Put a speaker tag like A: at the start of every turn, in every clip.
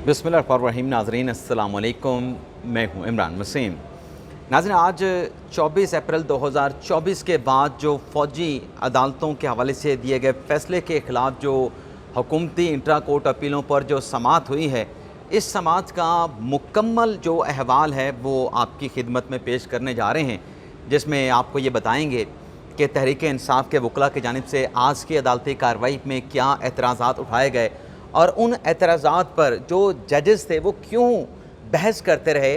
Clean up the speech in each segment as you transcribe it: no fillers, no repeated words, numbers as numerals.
A: बिस्मिल्लाहिर्रहमानिर्रहीम। नाज़रीन अस्सलाम वालेकुम, मैं हूँ इमरान वसीम। नाज़रीन, आज 24 अप्रैल 2024 के बाद जो फ़ौजी अदालतों के हवाले से दिए गए फ़ैसले के ख़िलाफ़ जो हुकूमती इंट्रा कोर्ट अपीलों पर जो समाअत हुई है, इस समाअत का मुकम्मल जो अहवाल है वो आपकी खिदमत में पेश करने जा रहे हैं, जिसमें आपको ये बताएँगे कि तहरीक इंसाफ के वकला की जानिब से आज की अदालती कार्रवाई में क्या एतराज़ात उठाए गए और उन एतराज़ात पर जो जजेस थे वो क्यों बहस करते रहे।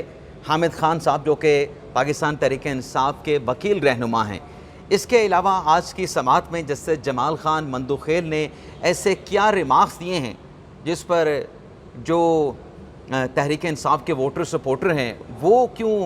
A: हामिद खान साहब जो कि पाकिस्तान तहरीक इंसाफ के वकील रहनुमा हैं, इसके अलावा आज की समाअत में जस्टिस जमाल खान मंदुखेल ने ऐसे क्या रिमार्क्स दिए हैं जिस पर जो तहरीक इंसाफ के वोटर सपोर्टर हैं वो क्यों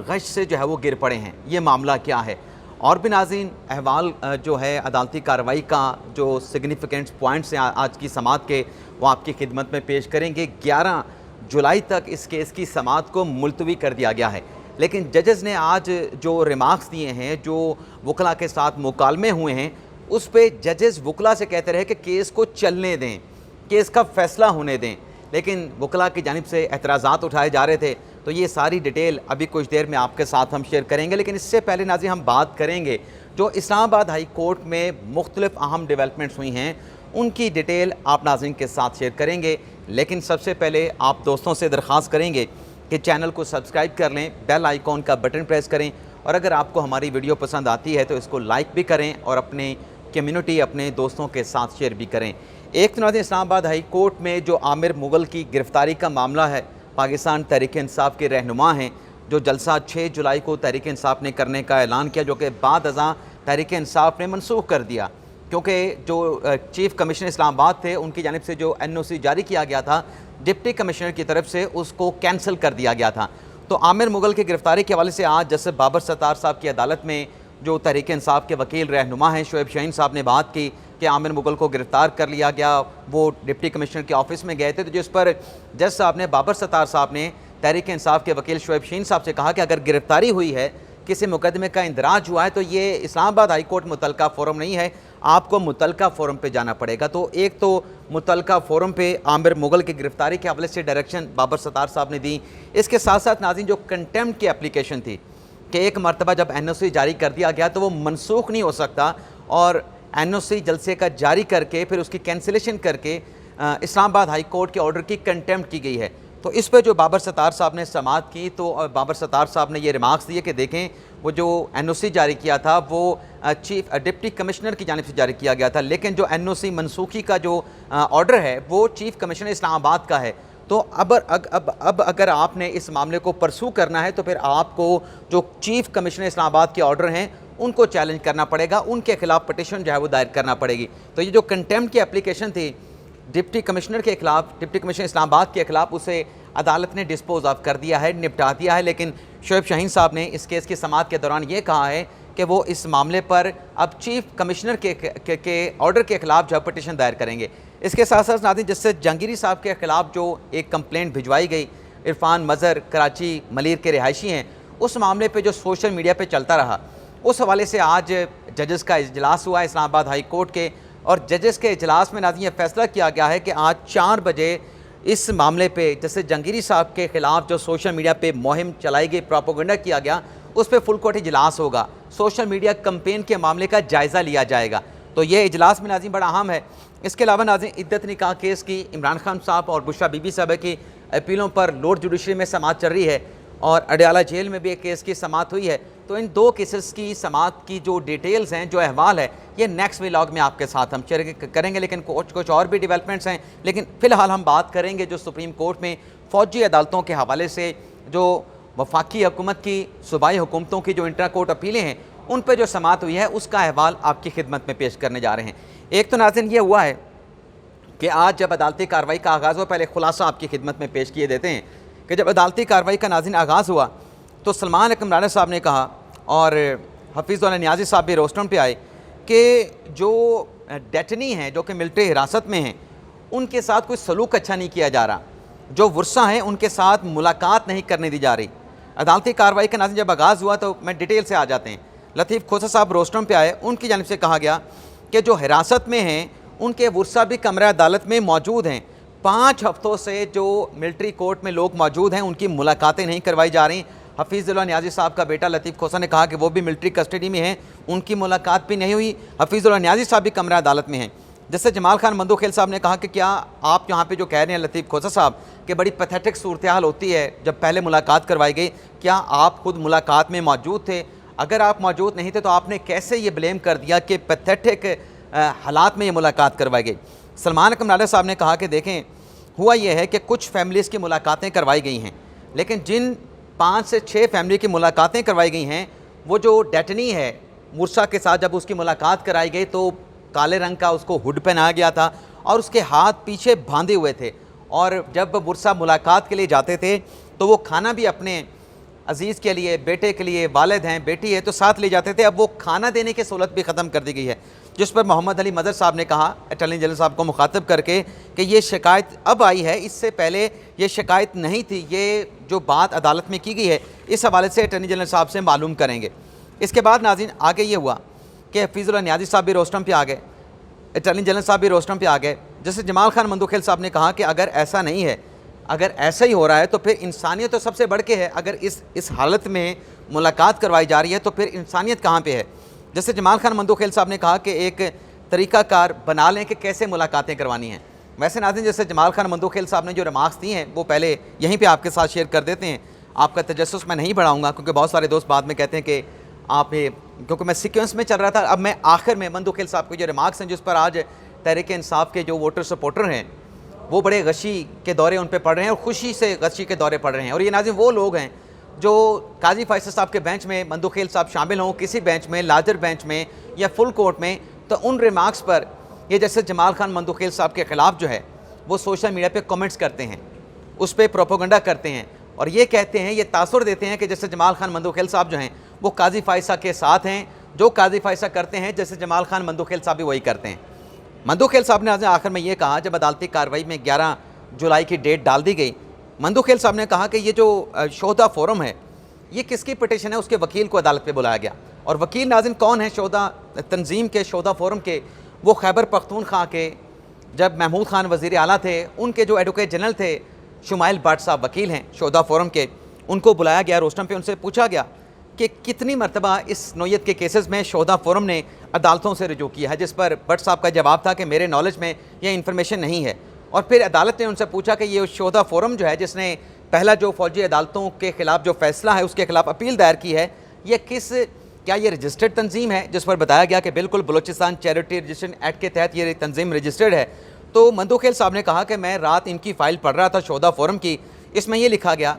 A: गश से जो है वो गिर पड़े हैं, ये मामला क्या है। और भी नाज़रीन, अहवाल जो है अदालती कार्रवाई का जो सिग्निफिकेंट पॉइंट्स हैं आज की समाअत के, वो आपकी खिदमत में पेश करेंगे। 11 जुलाई तक इस केस की समाअत को मुलतवी कर दिया गया है, लेकिन जजेस ने आज जो रिमार्क्स दिए हैं, जो वकला के साथ मुकालमे हुए हैं, उस पर जजेस वकला से कहते रहे कि केस को चलने दें, केस का फ़ैसला होने दें, लेकिन वकला की जानिब से एतराज़ात उठाए जा रहे थे। तो ये सारी डिटेल अभी कुछ देर में आपके साथ हम शेयर करेंगे, लेकिन इससे पहले नाज़रीन हम बात करेंगे जो इस्लामाबाद हाई कोर्ट में मुख्तलिफ अहम डेवलपमेंट्स हुई हैं, उनकी डिटेल आप नाज़रीन के साथ शेयर करेंगे। लेकिन सबसे पहले आप दोस्तों से दरख्वास्त करेंगे कि चैनल को सब्सक्राइब कर लें, बेल आइकॉन का बटन प्रेस करें, और अगर आपको हमारी वीडियो पसंद आती है तो इसको लाइक भी करें और अपने कम्युनिटी, अपने दोस्तों के साथ शेयर भी करें। एक तो नाज़रीन, इस्लामाबाद हाई कोर्ट में जो आमिर मुग़ल की गिरफ़्तारी का मामला है, पाकिस्तान तहरीक इंसाफ के रहनुमा हैं, जो जलसा 6 जुलाई को तहरीक इंसाफ ने करने का ऐलान किया, जो कि बाद अज़ां तहरीक इंसाफ ने मनसूख कर दिया, क्योंकि जो चीफ़ कमिश्नर इस्लामाबाद थे उनकी जानिब से जो NOC जारी किया गया था डिप्टी कमिश्नर की तरफ से, उसको कैंसिल कर दिया गया था। तो आमिर मुग़ल की गिरफ़्तारी के हवाले से आज जस्टिस बाबर सत्तार साहब की अदालत में जो तहरीक इंसाफ के वकील रहनुमा हैं शोएब शाहीन साहब ने बात की कि आमिर मुग़ल को गिरफ़्तार कर लिया गया, वो डिप्टी कमिश्नर के ऑफिस में गए थे, तो जिस पर जज साहब ने, बाबर सत्तार साहब ने तहरीक इंसाफ के वकील शोएब शाहीन साहब से कहा कि अगर गिरफ़्तारी हुई है, किसी मुकदमे का इंदराज हुआ है, तो ये इस्लामाबाद हाई कोर्ट मुतलका फ़ोरम नहीं है, आपको मुतलका फ़ोरम पे जाना पड़ेगा। तो एक तो मुतलका फ़ोरम पे आमिर मुग़ल की गिरफ़्तारी के हवाले से डायरेक्शन बाबर सत्तार साहब ने दी। इसके साथ साथ नाज़रीन, जो कंटेम्प्ट की एप्लीकेशन थी कि एक मरतबा जब NOC जारी कर दिया गया तो वो मनसूख नहीं हो सकता, और NOC जलसे का जारी करके फिर उसकी कैंसिलेशन करके इस्लामाबाद हाई कोर्ट के ऑर्डर की कंटेम्प्ट की गई है। तो इस पर जो बाबर सत्तार साहब ने समाअत की, तो बाबर सत्तार साहब ने ये रिमार्क्स दिए कि देखें, वो जो NOC जारी किया था वो डिप्टी कमिश्नर की जानिब से जारी किया गया था, लेकिन जो NOC मनसूखी का जो ऑर्डर है वो चीफ़ कमिश्नर इस्लामाबाद का है। तो अब अगर आपने इस मामले को परसू करना है तो फिर आपको जो चीफ़ कमिश्नर इस्लामाबाद के ऑर्डर हैं उनको चैलेंज करना पड़ेगा, उनके खिलाफ पटिशन जो है वो दायर करना पड़ेगी। तो ये जो कंटेम्प्ट की एप्लीकेशन थी डिप्टी कमिश्नर के खिलाफ, डिप्टी कमिश्नर इस्लामाबाद के खिलाफ, उसे अदालत ने डिस्पोज ऑफ कर दिया है, निपटा दिया है। लेकिन शोएब शाहीन साहब ने इस केस की समाअत के दौरान ये कहा है कि वो इस मामले पर अब चीफ़ कमिश्नर के ऑर्डर के खिलाफ जो है पटिशन दायर करेंगे। इसके साथ साथ नाज़रीन, जस्टिस जहांगीरी साहब के खिलाफ जो एक कंप्लेंट भिजवाई गई, इरफान मज़हर कराची मलीर के रिहायशी हैं, उस मामले पे जो सोशल मीडिया पे चलता रहा, उस हवाले से आज जजेस का इजलास हुआ इस्लामाबाद हाई कोर्ट के, और जजेस के इजलास में नाज़रीन ये फैसला किया गया है कि आज 4 बजे इस मामले पे जैसे जहांगीरी साहब के ख़िलाफ़ जो सोशल मीडिया पे मुहिम चलाई गई, प्रोपोगंडा किया गया, उस पर फुल कोर्ट इजलास होगा, सोशल मीडिया कंपेन के मामले का जायज़ा लिया जाएगा। तो ये इजलास में नाज़रीन बड़ा अहम है। इसके अलावा नाज़रीन, इद्दत निकाह केस की इमरान खान साहब और बुशरा बीबी साहब की अपीलों पर लॉर्ड जुडिशरी में समाअत चल रही है, और अडयाला जेल में भी एक केस की समाअत हुई है। तो इन 2 केसेस की समाअत की जो डिटेल्स हैं, जो अहवाल है, ये नेक्स्ट व्लॉग में आपके साथ हम शेयर करेंगे। लेकिन कुछ और भी डेवलपमेंट्स हैं, लेकिन फ़िलहाल हम बात करेंगे जो सुप्रीम कोर्ट में फ़ौजी अदालतों के हवाले से जो वफाकी हुकूमत की, सूबाई हुकूमतों की जो इंट्रा कोर्ट अपीलें हैं, उन पर जो समाअत हुई है उसका अहवाल आपकी खिदमत में पेश करने जा रहे हैं। एक तो नाज़रीन ये हुआ है कि आज जब अदालती कार्रवाई का आगाज़ हुआ, पहले खुलासा आपकी खिदमत में पेश किए देते हैं कि जब अदालती कार्रवाई का नाज़रीन आगाज़ हुआ तो सलमान अकरम राना साहब ने कहा, और हफीज़ उल नियाज़ी साहब भी रोस्टरम पे आए, कि जो डेटनी हैं, जो कि मिलिट्री हिरासत में हैं, उनके साथ कोई सलूक अच्छा नहीं किया जा रहा, जो वर्सा हैं उनके साथ मुलाकात नहीं करने दी जा रही। अदालती कार्रवाई का नाज़रीन जब आगाज़ हुआ तो मैं डिटेल से आ जाते हैं। लतीफ़ खोसा साहब रोस्टरम पे आए, उनकी जानिब से कहा गया कि जो हिरासत में हैं उनके वर्सा भी कमरा अदालत में मौजूद हैं, 5 हफ्तों से जो मिलिट्री कोर्ट में लोग मौजूद हैं उनकी मुलाकातें नहीं करवाई जा रही। हफीज़ुल्लाह न्याज़ी साहब का बेटा लतीफ़ खोसा ने कहा कि वो भी मिलिट्री कस्टडी में हैं, उनकी मुलाकात भी नहीं हुई। हफीज़ुल्लाह न्याज़ी साहब भी कमरा अदालत में हैं। जैसे जमाल खान मंदोखेल साहब ने कहा कि क्या आप यहाँ पे जो कह रहे हैं लतीफ़ खोसा साहब कि बड़ी पैथेटिक सूरत हाल होती है जब पहले मुलाकात करवाई गई, क्या आप खुद मुलाकात में मौजूद थे? अगर आप मौजूद नहीं थे तो आपने कैसे ये ब्लेम कर दिया कि पैथेटिक हालात में ये मुलाकात करवाई गई? सलमान कमराला साहब ने कहा कि देखें, हुआ ये है कि कुछ फैमिलीज़ की मुलाकातें करवाई गई हैं, लेकिन जिन 5 से 6 फैमिली की मुलाकातें करवाई गई हैं, वो जो डेटनी है मुर्सा के साथ जब उसकी मुलाकात कराई गई तो काले रंग का उसको हुड पहनाया गया था और उसके हाथ पीछे बांधे हुए थे, और जब मुर्सा मुलाकात के लिए जाते थे तो वो खाना भी अपने अजीज़ के लिए, बेटे के लिए, वालिद हैं, बेटी है तो साथ ले जाते थे। अब वो खाना देने की सहूलत भी ख़त्म कर दी गई है, जिस पर मोहम्मद अली मदर साहब ने कहा अटॉर्नी जनरल साहब को मुखातब करके कि ये शिकायत अब आई है, इससे पहले ये शिकायत नहीं थी। ये जो बात अदालत में की गई है इस हवाले से अटॉर्नी जनरल साहब से मालूम करेंगे। इसके बाद नाज़रीन आगे ये हुआ कि हफीज़ुल्लाह न्याज़ी साहब भी रोस्टम पे आ गए, अटॉर्नी जनरल साहब भी रोस्टम पे आ गए। जैसे जमाल खान मंदोखेल साहब ने कहा कि अगर ऐसा नहीं है, अगर ऐसा ही हो रहा है तो फिर इंसानियत तो सबसे बढ़ के है। अगर इस हालत में मुलाकात करवाई जा रही है तो फिर इंसानियत कहाँ पे है? जैसे जमाल खान मंदोखेल साहब ने कहा कि एक तरीक़ाकार बना लें कि कैसे मुलाकातें करवानी हैं। वैसे नाज़रीन जैसे जमाल खान मंदोखेल साहब ने जो रिमार्क्स दी हैं वो पहले यहीं पे आपके साथ शेयर कर देते हैं। आपका तजस्सुस मैं नहीं बढ़ाऊँगा क्योंकि बहुत सारे दोस्त बाद में कहते हैं कि आप क्योंकि मैं सीक्वेंस में चल रहा था, अब मैं आखिर में मंदोखेल साहब के जो रिमार्क्स हैं जिस पर आज तहरीक इंसाफ के जो वोटर सपोर्टर हैं वो बड़े गशी के दौरे उन पर पड़ रहे हैं और ख़ुशी से गशी के दौरे पड़ रहे हैं। और ये नाज़रीन वो लोग हैं जो काजी फैसल साहब के बेंच में मंदोखेल साहब शामिल हों, किसी बेंच में, लार्जर बेंच में या फुल कोर्ट में, तो उन रिमार्क्स पर ये जैसे जमाल खान मंदोखेल साहब के ख़िलाफ़ जो है वो सोशल मीडिया पे कमेंट्स करते हैं, उस पर प्रोपोगंडा करते हैं और ये कहते हैं, ये तासुर देते हैं कि जैसे जमाल खान मंदोखेल साहब जो हैं वो काजी फायसा के साथ हैं, जो काजी फायसा करते हैं जैसे जमाल खान मंदोखेल साहब भी वही करते हैं। मंदोखेल साहब ने आज आखिर में ये कहा, जब अदालती कार्रवाई में 11 जुलाई की डेट डाल दी गई, मंदोखेल साहब ने कहा कि ये जो शोधा फोरम है ये किसकी पिटीशन है, उसके वकील को अदालत पे बुलाया गया। और वकील नाज़रीन कौन है शोधा तंजीम के, शोधा फोरम के? वो खैबर पख्तूनख्वा के जब महमूद खान वज़ीर आला थे उनके जो एडवोकेट जनरल थे शुमाइल भट्ट साहब वकील हैं शोधा फोरम के, उनको बुलाया गया रोस्टम पे। उनसे पूछा गया कि कितनी मरतबा इस नौयत के केसेस में शोधा फोरम ने अदालतों से रुजू किया है, जिस पर भट्ट साहब का जवाब था कि मेरे नॉलेज में ये इन्फॉर्मेशन नहीं है। और फिर अदालत ने उनसे पूछा कि ये शोधा फोरम जो है जिसने पहला जो फ़ौजी अदालतों के ख़िलाफ़ जो फ़ैसला है उसके ख़िलाफ़ अपील दायर की है, ये क्या ये रजिस्टर्ड तंजीम है? जिस पर बताया गया कि बिल्कुल बलोचिस्तान चैरिटी रजिस्ट्रेशन एक्ट के तहत ये तंजीम रजिस्टर्ड है। तो मंदोखेल साहब ने कहा कि मैं रात इनकी फ़ाइल पढ़ रहा था शोधा फोरम की, इसमें यह लिखा गया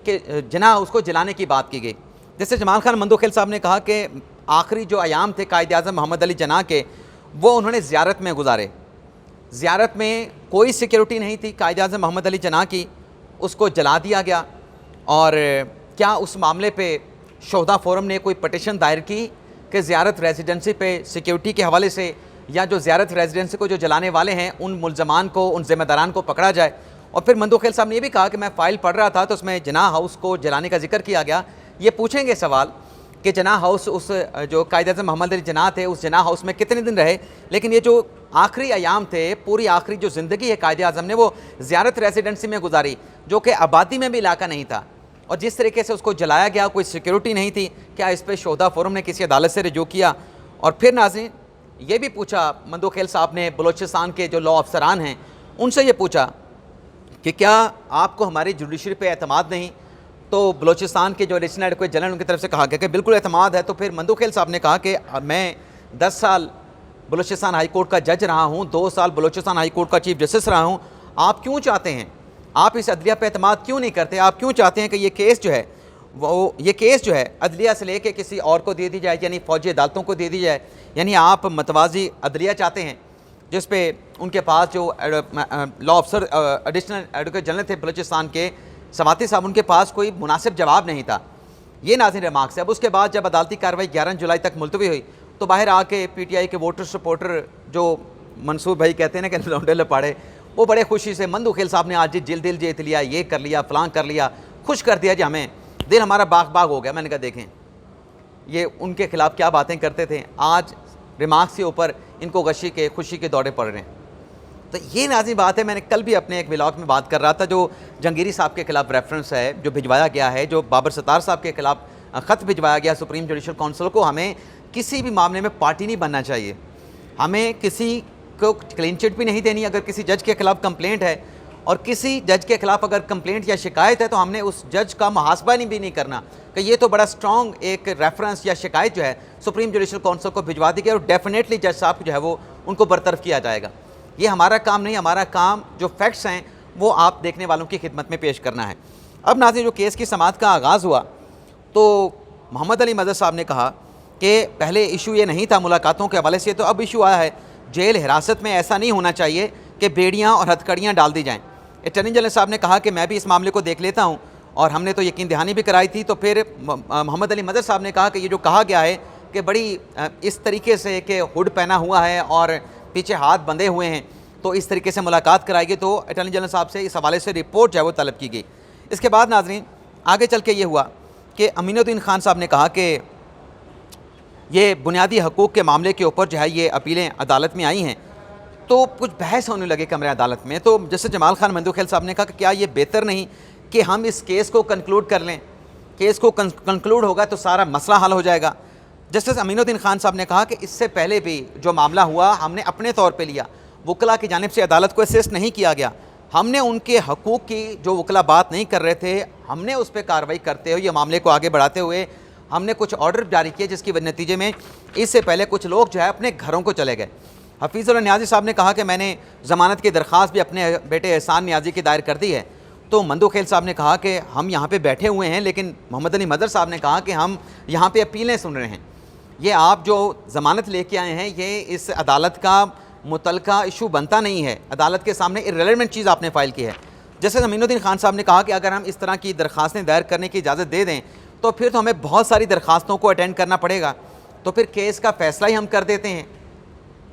A: कि जना उसको जलाने की बात की गई। जैसे जमाल खान मंदोखेल साहब ने कहा कि आखिरी जो अयाम थे कायद-ए-आज़म मोहम्मद अली जना के, वो उन्होंने ज़ियारत में गुजारे। ज़ियारत में कोई सिक्योरिटी नहीं थी कायद-ए-आज़म मोहम्मद अली जना की, उसको जला दिया गया। और क्या उस मामले पे शोधा फोरम ने कोई पटिशन दायर की कि ज़ियारत रेजिडेंसी पे सिक्योरिटी के हवाले से या जो ज़ियारत रेजिडेंसी को जो जलाने वाले हैं उन मुल्ज़मान को, उन ज़िम्मेदारान को पकड़ा जाए? और फिर मंदोखेल साहब ने ये भी कहा कि मैं फ़ाइल पढ़ रहा था तो उसमें जना हाउस को जलाने का जिक्र किया गया। ये पूछेंगे सवाल कि जना हाउस उस जो कायद-ए-आज़म मोहम्मद अली जना थे उस जना हाउस में कितने दिन रहे, लेकिन ये जो आखिरी अयाम थे, पूरी आखिरी जो ज़िंदगी है कायद-ए-आज़म ने वो ज़ियारत रेजिडेंसी में गुजारी, जो कि आबादी में भी इलाका नहीं था। और जिस तरीके से उसको जलाया गया, कोई सिक्योरिटी नहीं थी, क्या इस पर शोधा फोरम ने किसी अदालत से रुजू किया? और फिर नाज़रीन ये भी पूछा मंदोखेल साहब ने बलोचिस्तान के जो लॉ अफसरान हैं उनसे ये पूछा कि क्या आपको हमारी जुडिशरी पे एतमाद नहीं? तो बलोचिस्तान के जो एडिशनल एडवोकेट जनरल उनकी तरफ से कहा गया कि बिल्कुल एतमाद है। तो फिर मंदोखेल साहब ने कहा कि मैं 10 साल बलोचिस्तान हाई कोर्ट का जज रहा हूँ, 2 साल बलोचिस्तान हाई कोर्ट का चीफ जस्टिस रहा हूँ, आप क्यों चाहते हैं, आप इस अदलिया पे एतमाद क्यों नहीं करते? आप क्यों चाहते हैं कि ये केस जो है अदलिया से लेके किसी और को दे दी जाए, यानी फ़ौजी अदालतों को दे दी जाए? यानी आप मतवाज़ी अदलिया चाहते हैं जिस पे उनके पास जो लॉ अफसर एडिशनल एडवोकेट जनरल थे बलूचिस्तान के समाती साहब, उनके पास कोई मुनासिब जवाब नहीं था। ये नाज़रीन रिमार्क्स है। अब उसके बाद जब अदालती कार्रवाई 11 जुलाई तक मुलतवी हुई तो बाहर आके PTI के वोटर सपोर्टर जो मंसूर भाई कहते हैं ना कि लौंडे लपाड़े, वो बड़े खुशी से मंदोखेल साहब ने आज दिल जीत लिया, ये कर लिया, फलां कर लिया, खुश कर दिया जी हमें, दिल हमारा बाग हो गया। मैंने कहा देखें ये उनके खिलाफ़ क्या बातें करते थे, आज रिमार्क्स के ऊपर इनको गशी के खुशी के दौरे पड़ रहे हैं। तो ये नाज़रीन बात है, मैंने कल भी अपने एक व्लॉग में बात कर रहा था, जो जंगीरी साहब के खिलाफ रेफरेंस है जो भिजवाया गया है, जो बाबर सत्तार साहब के खिलाफ ख़त भिजवाया गया सुप्रीम जुडिशल काउंसिल को। हमें किसी भी मामले में पार्टी नहीं बनना चाहिए, हमें किसी को क्लीन चिट भी नहीं देनी। अगर किसी जज के खिलाफ कंप्लेंट है और किसी जज के खिलाफ अगर कंप्लेंट या शिकायत है, तो हमने उस जज का मुहासबा भी नहीं करना कि ये तो बड़ा स्ट्रॉन्ग एक रेफरेंस या शिकायत जो है सुप्रीम जुडिशल काउंसिल को भिजवा दी गई और डेफिनेटली जज साहब जो है वो उनको बरतरफ किया जाएगा। ये हमारा काम नहीं, हमारा काम जो फैक्ट्स हैं वो आप देखने वालों की खिदमत में पेश करना है। अब नाज़रीन, जो केस की समाअत का आगाज़ हुआ तो मोहम्मद अली मदद साहब ने कहा कि पहले इशू ये नहीं था मुलाकातों के हवाले से, तो अब इशू आया है जेल हिरासत में। ऐसा नहीं होना चाहिए कि बेड़ियाँ और हथकड़ियाँ डाल दी जाएँ। अटॉर्नी जनरल साहब ने कहा कि मैं भी इस मामले को देख लेता हूँ और हमने तो यकीन दहानी भी कराई थी। तो फिर मोहम्मद अली मदद साहब ने कहा कि ये जो कहा गया है कि बड़ी इस तरीके से कि हुड पहना हुआ है और पीछे हाथ बंधे हुए हैं, तो इस तरीके से मुलाकात कराएगी, तो अटॉर्नी जनरल साहब से इस हवाले से रिपोर्ट जो है वो तलब की गई। इसके बाद नाज़रीन आगे चल के ये हुआ कि अमीनुद्दीन खान साहब ने कहा कि ये बुनियादी हकूक़ के मामले के ऊपर जो है ये अपीलें अदालत में आई हैं, तो कुछ बहस होने लगे कमरे अदालत में। तो जैसे जमाल खान मंदुखेल साहब ने कहा कि क्या ये बेहतर नहीं कि हम इस केस को कंक्लूड कर लें, केस को कंक्लूड होगा तो सारा मसला हल हो जाएगा। जस्टिस अमीनुद्दीन खान साहब ने कहा कि इससे पहले भी जो मामला हुआ हमने अपने तौर पे लिया, वकला की जानिब से अदालत को असिस्ट नहीं किया गया, हमने उनके हकूक़ की जो वकला बात नहीं कर रहे थे हमने उस पर कार्रवाई करते हुए ये मामले को आगे बढ़ाते हुए हमने कुछ ऑर्डर जारी किए, जिसकी नतीजे में इससे पहले कुछ लोग जो है अपने घरों को चले गए। हफीज़ुल्लाह नियाज़ी साहब ने कहा कि मैंने ज़मानत की दरख्वास्त भी अपने बेटे एहसान नियाज़ी की दायर कर दी है। तो मंदुखेल साहब ने कहा कि हम यहाँ पे बैठे हुए हैं, लेकिन मोहम्मद अली मदर साहब ने कहा कि हम यहाँ पे अपीलें सुन रहे हैं। ये आप जो ज़मानत लेके आए हैं ये इस अदालत का मुतलका इशू बनता नहीं है, अदालत के सामने इर्रेलेवेंट चीज़ आपने फ़ाइल की है। जैसे अमीनुद्दीन खान साहब ने कहा कि अगर हम इस तरह की दरख्वास्तें दायर करने की इजाज़त दे दें तो फिर तो हमें बहुत सारी दरख्वास्तों को अटेंड करना पड़ेगा, तो फिर केस का फ़ैसला ही हम कर देते हैं।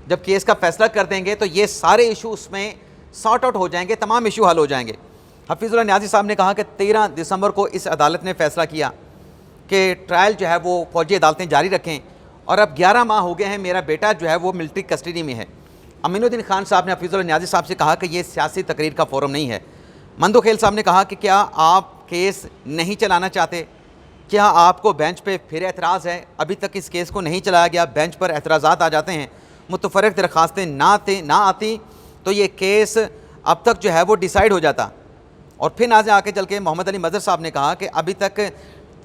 A: जब केस का फ़ैसला कर देंगे तो ये सारे इशू उसमें सॉर्ट आउट हो जाएंगे, तमाम इशू हल हो जाएंगे। हफीज़ुल्लाह नियाज़ी साहब ने कहा कि 13 दिसंबर को इस अदालत ने फ़ैसला किया कि ट्रायल जो है वो फ़ौजी अदालतें जारी रखें और अब 11 माह हो गए हैं, मेरा बेटा जो है वो मिलिट्री कस्टडी में है। अमीनुद्दीन खान साहब ने हफीज़ुल्लाह नियाज़ी साहब से कहा कि ये सियासी तकरीर का फ़ोरम नहीं है। मंदुखेल साहब ने कहा कि क्या आप केस नहीं चलाना चाहते, क्या आपको बेंच पे फिर एतराज़ है? अभी तक इस केस को नहीं चलाया गया, बेंच पर एतराज़ात आ जाते हैं, मुतफ़र्रिक़ दरख्वास्तें ना आती तो ये केस अब तक जो है वो डिसाइड हो जाता। और फिर नाज़े आके चल के मोहम्मद अली मदर साहब ने कहा कि अभी तक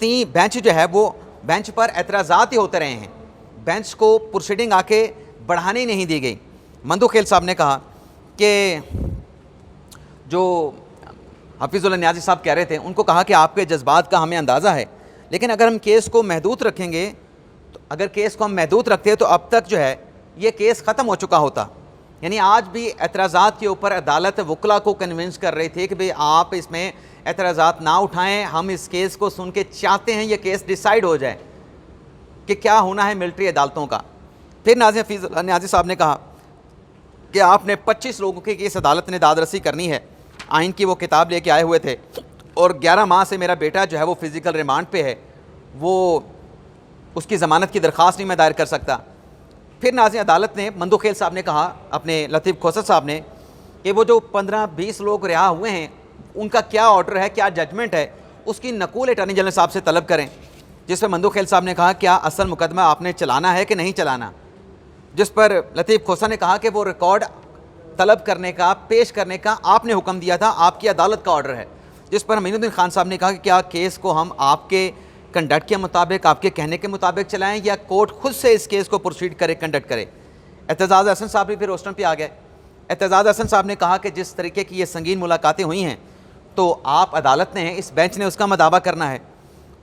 A: बेंच जो है वो बेंच पर एतराज़ात ही होते रहे हैं, बेंच को प्रोसीडिंग आके बढ़ाने ही नहीं दी गई। मंदुखेल साहब ने कहा कि जो हफीज़ुल्लाह नियाज़ी साहब कह रहे थे उनको कहा कि आपके जज्बात का हमें अंदाज़ा है, लेकिन अगर हम केस को महदूद रखेंगे तो अगर केस को हम महदूद रखते हैं तो अब तक जो है ये केस ख़त्म हो चुका होता। यानी आज भी एतराज़ात के ऊपर अदालत वकला को कन्विंस कर रही थी कि भाई आप इसमें एतराज़ात ना उठाएं, हम इस केस को सुन के चाहते हैं ये केस डिसाइड हो जाए कि क्या होना है मिलिट्री अदालतों का। फिर नाज़िम हफीज़ुल्लाह नियाज़ी साहब ने कहा कि आपने 25 लोगों की इस अदालत ने दादरसी करनी है, आइन की वो किताब लेके आए हुए थे और 11 माह से मेरा बेटा जो है वो फ़िज़िकल रिमांड पे है, वो उसकी ज़मानत की दरख्वास्त नहीं मैं दायर कर सकता। फिर नाज़िम अदालत ने मंदुखेल साहब ने कहा, अपने लतीफ़ खोसत साहब ने, कि वो जो 15-20 लोग रिहा हुए हैं उनका क्या ऑर्डर है, क्या जजमेंट है, उसकी नकूल अटॉर्नी जनरल साहब से तलब करें। जिस पर मंदुखेल साहब ने कहा क्या असल मुकदमा आपने चलाना है कि नहीं चलाना, जिस पर लतीफ़ खोसा ने कहा कि वो रिकॉर्ड तलब करने का, पेश करने का आपने हुक्म दिया था, आपकी अदालत का ऑर्डर है। जिस पर अमीनुद्दीन खान साहब ने कहा कि क्या केस को हम आपके कंडक्ट के मुताबिक, आपके कहने के मुताबिक चलाएं या कोर्ट खुद से इस केस को प्रोसीड करे, कंडक्ट करे। एतजाज़ हसन साहब भी फिर रोस्टम पे आ गए। एतजाज़ हसन साहब ने कहा कि जिस तरीके की ये संगीन मुलाकातें हुई हैं तो आप अदालत ने, इस बेंच ने उसका मदावा करना है।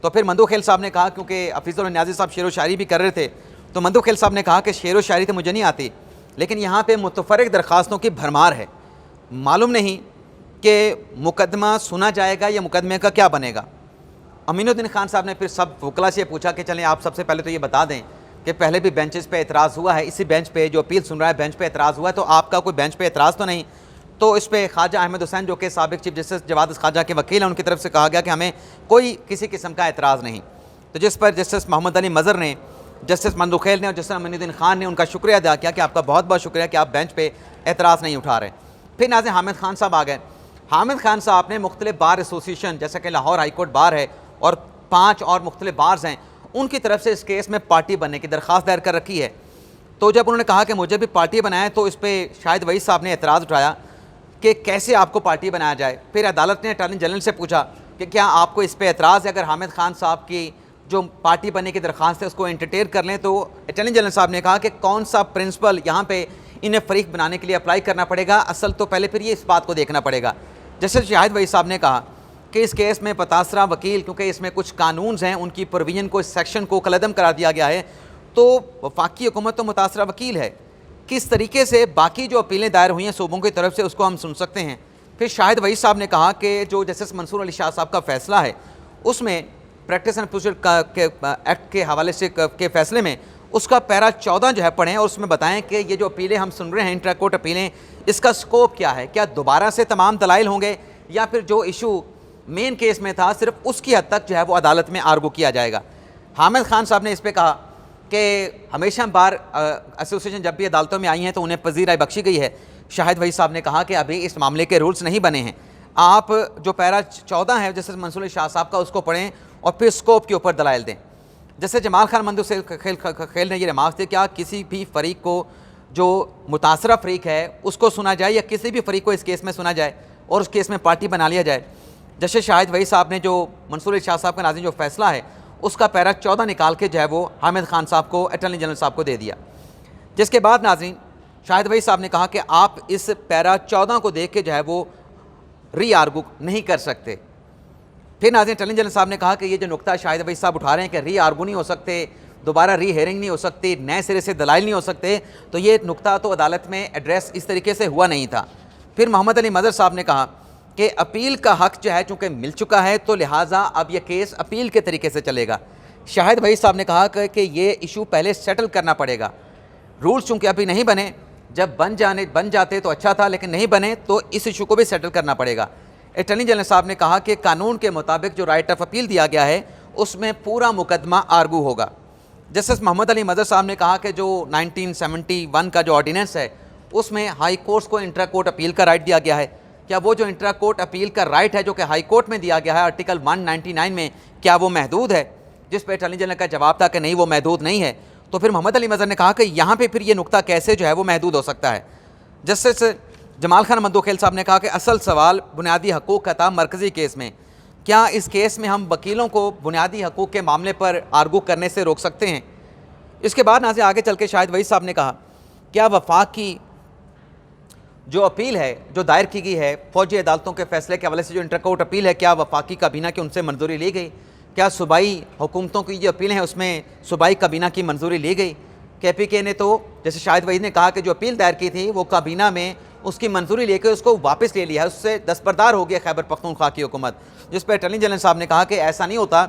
A: तो फिर मंदुखेल साहब ने कहा, क्योंकि हफीज़ुल्लाह नियाज़ी साहब शेर व शायरी भी कर रहे थे, तो मंदुखेल साहब ने कहा कि शेर व शायरी तो मुझे नहीं आती, लेकिन यहाँ पे मुतफ़र्रिक़ दरख्वास्तों की भरमार है, मालूम नहीं कि मुकदमा सुना जाएगा या मुकदमे का क्या बनेगा। अमीनुद्दीन खान साहब ने फिर सब वकला से पूछा कि चलें आप सबसे पहले तो ये बता दें कि पहले भी बेंचेस पे एतराज़ हुआ है, इसी बेंच पे जो अपील सुन रहा है बेंच पे एतराज़ हुआ है, तो आपका कोई बेंच पे एतराज़ तो नहीं। तो इस पर ख्वाजा अहमद हुसैन जो कि साबिक़ चीफ जस्टिस जवाद ख्वाजा के वकील हैं, उनकी तरफ से कहा गया कि हमें कोई किसी किस्म का एतराज़ नहीं। तो जिस पर जस्टिस मोहम्मद अली मज़र ने, जस्टिस मंदुखेल ने और जस्टिस अमीनुद्दीन खान ने उनका शुक्रिया अदा किया कि आपका बहुत बहुत शुक्रिया कि आप बेंच पे एतराज़ नहीं उठा रहे। फिर नाज़रीन हामिद खान साहब आ गए। हामिद खान साहब ने मुख्तलिफ बार एसोसिएशन जैसे कि लाहौर हाई कोर्ट बार है और 5 और मुख्तलिफ बार्स हैं, उनकी तरफ से इस केस में पार्टी बनने की दरख्वास्त दायर कर रखी है। तो जब उन्होंने कहा कि मुझे भी पार्टी बनाए तो इस पर शाहिद वहीद साहब ने एतराज़ उठाया कि कैसे आपको पार्टी बनाया जाए। फिर अदालत ने अटॉर्नी जनरल से पूछा कि क्या आपको इस पर एतराज़ है, अगर हामिद खान साहब की जो पार्टी बनने की दरख्वास्त है उसको एंटरटेन कर लें। तो अटॉर्नी जनरल साहब ने कहा कि कौन सा प्रिंसिपल यहाँ पे इन्हें फरीक बनाने के लिए अप्लाई करना पड़ेगा, असल तो पहले फिर ये इस बात को देखना पड़ेगा। जैसे शाहिद वहीद साहब ने कहा कि इस केस में मुतासरा वकील, क्योंकि इसमें कुछ कानून हैं, उनकी प्रोविजन को, इस सेक्शन को कलअदम करा दिया गया है, तो वफाकी हुकूमत तो मुतासरा वकील है, किस तरीके से बाकी जो अपीलें दायर हुई हैं सूबों की तरफ से उसको हम सुन सकते हैं। फिर शाहिद वहीद साहब ने कहा कि जो जस्टिस मंसूर अली शाह साहब का फ़ैसला है उसमें प्रैक्टिस एंड प्रोसीजर एक्ट के हवाले से के फ़ैसले में उसका पैरा 14 जो है पढ़ें और उसमें बताएं कि ये जो अपीलें हम सुन रहे हैं, इंट्रा कोर्ट अपीलें, इसका स्कोप क्या है, क्या दोबारा से तमाम दलाइल होंगे या फिर जो इशू मेन केस में था सिर्फ उसकी हद तक जो है वो अदालत में आर्गू किया जाएगा। हामिद खान साहब ने इस पर कहा कि हमेशा बार एसोसिएशन जब भी अदालतों में आई हैं तो उन्हें पजीराई बख्शी गई है। शाहिद वहीद साहब ने कहा कि अभी इस मामले के रूल्स नहीं बने हैं, आप जो पैरा 14 है जैसे मंसूर अली शाह साहब का उसको पढ़ें और फिर स्कोप के ऊपर दलाइल दें। जैसे जमाल खान मंदखेल ने ये रिमार्क थे, क्या किसी भी फरीक को जो मुतासरा फरीक है उसको सुना जाए या किसी भी फरीक को इस केस में सुना जाए और उस केस में पार्टी बना लिया जाए। जैसे शाहिद वहीद साहब ने जो मंसूर अली शाह साहब का नाज़रीन जो फ़ैसला है उसका पैरा 14 निकाल के जो है वो हामिद खान साहब को, अटॉर्नी जनरल साहब को दे दिया। जिसके बाद नाज़रीन शाहिद वहीद साहब ने कहा कि आप इस पैरा 14 को देख के जो है वो री आर्गू नहीं कर सकते। फिर नाज़रीन अटॉर्नी जनरल साहब ने कहा कि ये जो नुकता शाहिद वहीद साहब उठा रहे हैं कि री आर्गू नहीं हो सकते, दोबारा री हेयरिंग नहीं हो सकती, नए सिरे से दलाइल नहीं हो सकते, तो ये नुकता तो अदालत में एड्रेस इस तरीके से हुआ नहीं था। फिर मोहम्मद अली मदर साहब ने कहा कि अपील का हक़ जो है चूँकि मिल चुका है तो लिहाजा अब ये केस अपील के तरीके से चलेगा। शाहिद वहीद साहब ने कहा कि ये इशू पहले सेटल करना पड़ेगा, रूल्स चूँकि अभी नहीं बने, जब बन जाते तो अच्छा था, लेकिन नहीं बने तो इस इशू को भी सेटल करना पड़ेगा। अटॉर्नी जनरल साहब ने कहा कि कानून के मुताबिक जो राइट ऑफ अपील दिया गया है उसमें पूरा मुकदमा आर्गू होगा। जस्टिस मोहम्मद अली मदर साहब ने कहा कि जो 1971 का जो ऑर्डिनेंस है उसमें हाई कोर्ट्स को इंट्रा कोर्ट अपील का राइट दिया गया है, क्या वो जो इंट्रा कोर्ट अपील का राइट है जो कि हाई कोर्ट में दिया गया है आर्टिकल 199 में, क्या वो महदूद है? जिस पर अटॉर्नी जनरल का जवाब था कि नहीं वो महदूद नहीं है। तो फिर मोहम्मद अली मदर ने कहा कि यहाँ पे फिर ये नुकता कैसे जो है वो महदूद हो सकता है। जस्टिस जमाल खान मंदखेल साहब ने कहा कि असल सवाल बुनियादी हकूक़ का था मरकज़ी केस में, क्या इस केस में हम वकीलों को बुनियादी हकूक़ के मामले पर आर्गू करने से रोक सकते हैं? इसके बाद नाज़रीन आगे चल के शाहिद वहीद साहब ने कहा क्या वफाक की जो अपील है जो दायर की गई है फ़ौजी अदालतों के फ़ैसले के हवाले से जो इंटर कोर्ट अपील है, क्या वफाकी काबीना की उनसे मंजूरी ली गई? क्या सूबाई हुकूमतों की जो अपीलें हैं उसमें सूबाई काबीना की मंजूरी ली गई? KPK ने तो जैसे शाहिद वहीद ने कहा कि जो अपील दायर की थी वो काबीना में उसकी मंजूरी लेकर उसको वापस ले लिया है, उससे दस्तबरदार हो गया खैबर पख्तूनख्वा की हुकूमत। जिस पर अटॉर्नी जनरल साहब ने कहा कि ऐसा नहीं होता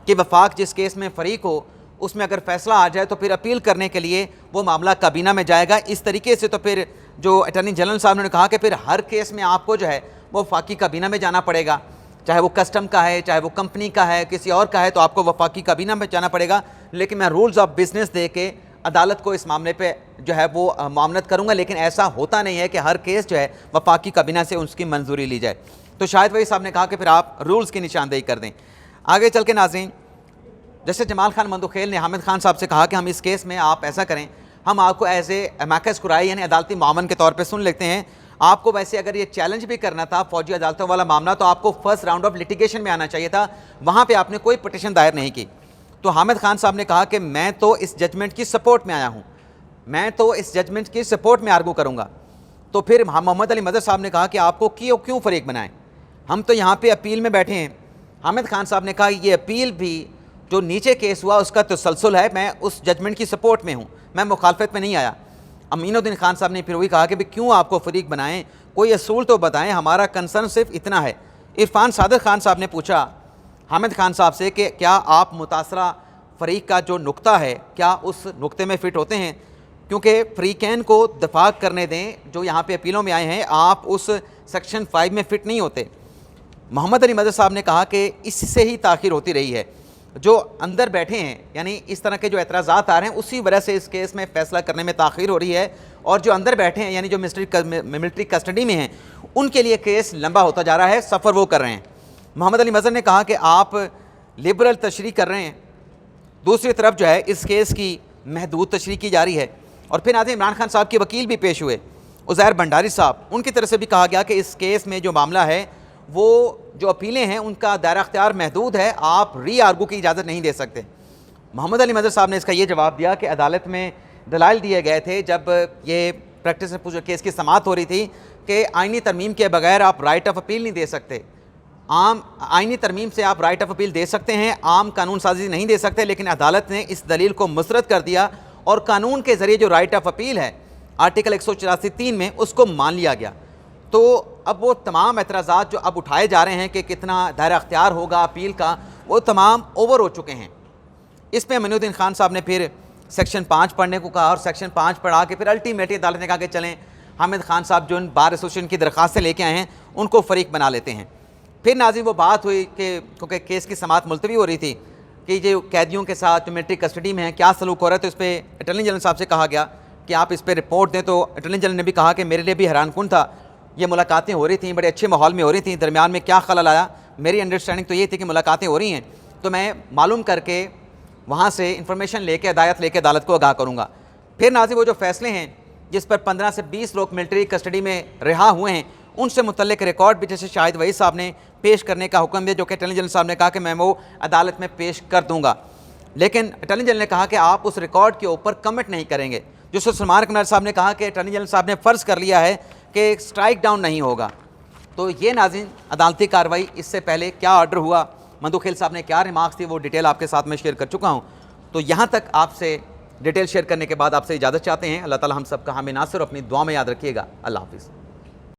A: कि वफाक जिस केस में फ़रीक हो उसमें अगर फ़ैसला आ जाए तो फिर अपील करने के लिए वो मामला काबीना में जाएगा। इस तरीके से तो फिर जो अटॉर्नी जनरल साहब ने कहा कि फिर हर केस में आपको जो है वो वफाकी काबीना में जाना पड़ेगा, चाहे वो कस्टम का है, चाहे वो कंपनी का है, किसी और का है, तो आपको वफाकी काबीना में जाना पड़ेगा। लेकिन मैं रूल्स ऑफ बिजनेस दे के अदालत को इस मामले पे जो है वो मामलत करूँगा, लेकिन ऐसा होता नहीं है कि हर केस जो है वफाकी काबीना से उसकी मंजूरी ली जाए। तो शाहिद वहीद साहब ने कहा कि फिर आप रूल्स की निशानदेही कर दें। आगे चल के नाज़रीन जैसे जमाल खान मंदखेल ने हामिद खान साहब से कहा कि हम इस केस में आप ऐसा करें, हम आपको एज ए अमाकस कुराई यानी अदालती मामन के तौर पे सुन लेते हैं। आपको वैसे अगर ये चैलेंज भी करना था फौजी अदालतों वाला मामला तो आपको फर्स्ट राउंड ऑफ लिटिगेशन में आना चाहिए था, वहाँ पे आपने कोई पिटीशन दायर नहीं की। तो हामिद खान साहब ने कहा कि मैं तो इस जजमेंट की सपोर्ट में आया हूँ, मैं तो इस जजमेंट की सपोर्ट में आर्गू करूँगा। तो फिर मोहम्मद अली मदर साहब ने कहा कि आपको क्यों फरीक बनाएं, हम तो यहाँ पर अपील में बैठे हैं। हामिद खान साहब ने कहा ये अपील भी जो नीचे केस हुआ उसका तसलसल है, मैं उस जजमेंट की सपोर्ट में हूँ, मैं मुखालफत में नहीं आया। अमीनुद्दीन खान साहब ने फिर वही कहा कि भाई क्यों आपको फरीक बनाएं, कोई असूल तो बताएं, हमारा कंसर्न सिर्फ इतना है। इरफान सादिक खान साहब ने पूछा हामिद खान साहब से कि क्या आप मुतासरा फरीक का जो नुक्ता है क्या उस नुक्ते में फ़िट होते हैं, क्योंकि फ़रीकैन को दफा करने दें जो यहाँ पे अपीलों में आए हैं, आप उस सेक्शन 5 में फ़िट नहीं होते। मोहम्मद अली मदर साहब ने कहा कि इससे ही ताख़ीर होती रही है, जो अंदर बैठे हैं यानी इस तरह के जो एतराज़ात आ रहे हैं उसी वजह से इस केस में फ़ैसला करने में ताख़ीर हो रही है और जो अंदर बैठे हैं यानी जो मिलिट्री कस्टडी में हैं उनके लिए केस लंबा होता जा रहा है, सफ़र वो कर रहे हैं। मोहम्मद अली मज़हर ने कहा कि आप लिबरल तशरीह कर रहे हैं, दूसरी तरफ जो है इस केस की महदूद तशरीह की जा रही है। और फिर नाज़रीन इमरान खान साहब के वकील भी पेश हुए, उज़ैर भंडारी साहब, उनकी तरफ से भी कहा गया कि इस केस में जो मामला है वो जो अपीलें हैं उनका दायरा अख्तियार महदूद है, आप री आर्गू की इजाज़त नहीं दे सकते। मोहम्मद अली मज़हर साहब ने इसका ये जवाब दिया कि अदालत में दलाइल दिए गए थे जब ये प्रैक्टिस में केस की समाअत हो रही थी कि आइनी तरमीम के बगैर आप राइट ऑफ अपील नहीं दे सकते। आम आइनी तरमीम से आप राइट ऑफ अपील दे सकते हैं, आम कानून साजी नहीं दे सकते। लेकिन अदालत ने इस दलील को मुस्तरद कर दिया और कानून के ज़रिए जो राइट ऑफ अपील है आर्टिकल 184(3) में उसको मान लिया गया। तो अब वो तमाम एतराज़ात जो अब उठाए जा रहे हैं कि कितना दायरा अख्तियार होगा अपील का, वो तमाम ओवर हो चुके हैं। इसमें मोइनुद्दीन खान साहब ने फिर सेक्शन 5 पढ़ने को कहा और सेक्शन 5 पढ़ा के फिर अल्टीमेटली अदालत ने कहा कि चलें हामिद खान साहब जो बार एसोसिएशन की दरख्वास्तें लेके आए हैं उनको फ़रीक बना लेते हैं। फिर नाज़रीन वो बात हुई कि क्योंकि केस की समाअत मुलतवी हो रही थी कि जो कैदियों के साथ जो मिलिट्री कस्टडी में है क्या सलूक हो रहा है, तो इस पर अटॉर्नी जनरल साहब से कहा गया कि आप इस पर रिपोर्ट दें। तो अटॉर्नी जनरल ने भी कहा कि मेरे लिए भी हैरानकुन था, ये मुलाकातें हो रही थी, बड़े अच्छे माहौल में हो रही थी, दरमियान में क्या खलल आया। मेरी अंडरस्टैंडिंग तो ये थी कि मुलाकातें हो रही हैं, तो मैं मालूम करके वहाँ से इंफॉर्मेशन लेके हिदायत लेके अदालत को आगाह करूँगा। फिर नाज़रीन वो जो फैसले हैं जिस पर 15 से 20 लोग मिलिट्री कस्टडी में रिहा हुए हैं उनसे मुतल्लिक रिकॉर्ड भी जैसे शाहिद वहीद साहब ने पेश करने का हुक्म दिया, जो कि अटॉर्नी जनरल साहब ने कहा कि मैं वो अदालत में पेश कर दूँगा। लेकिन अटॉर्नी जनरल ने कहा कि आप उस रिकॉर्ड के ऊपर कमेंट नहीं करेंगे। जो सलमान कनार साहब ने कहा कि अटॉर्नी जनरल साहब ने फ़र्ज़ कर लिया है कि स्ट्राइक डाउन नहीं होगा। तो ये नाज़रीन अदालती कार्रवाई, इससे पहले क्या ऑर्डर हुआ, मंदू साहब ने क्या रिमार्क्स थी, वो डिटेल आपके साथ में शेयर कर चुका हूँ। तो यहाँ तक आपसे डिटेल शेयर करने के बाद आपसे इजाज़त चाहते हैं। अल्लाह ताला हम सब का हामी नासिर अपनी दुआ में याद रखिएगा। अल्लाह हाफ़िज़।